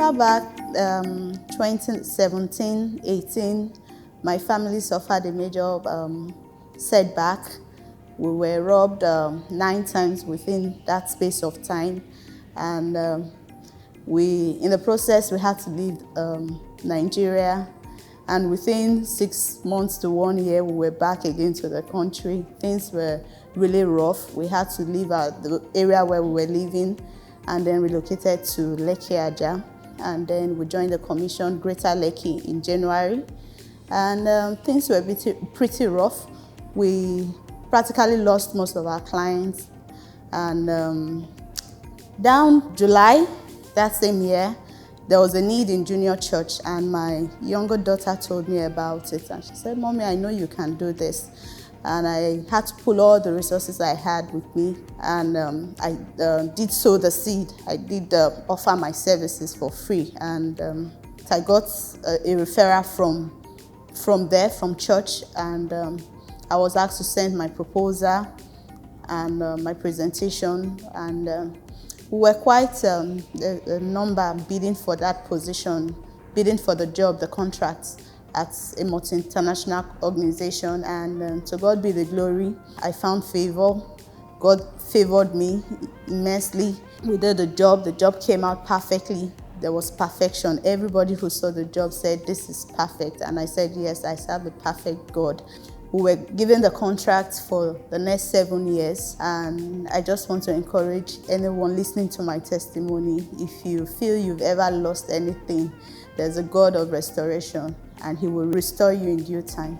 far back, 2017, 18, my family suffered a major setback. We were robbed 9 times within that space of time, and in the process, we had to leave Nigeria. And within 6 months to 1 year, we were back again to the country. Things were really rough. We had to leave the area where we were living and then relocated to Lekki-Ajah. And then we joined the commission Greater Lekki in January. And things were pretty rough. We practically lost most of our clients. And down July that same year, there was a need in junior church, and my younger daughter told me about it. And she said, "Mommy, I know you can do this." And I had to pull all the resources I had with me, and I did sow the seed. I did offer my services for free, and I got a referral from church, and I was asked to send my proposal and my presentation, and we were quite a number bidding for that position, bidding for the job, the contract at a multi-international organization, and to God be the glory. I found favor. God favored me immensely. We did the job came out perfectly. There was perfection. Everybody who saw the job said, "This is perfect." And I said, "Yes, I serve a perfect God." We were given the contract for the next 7 years, and I just want to encourage anyone listening to my testimony, if you feel you've ever lost anything, there's a God of restoration, and He will restore you in due time.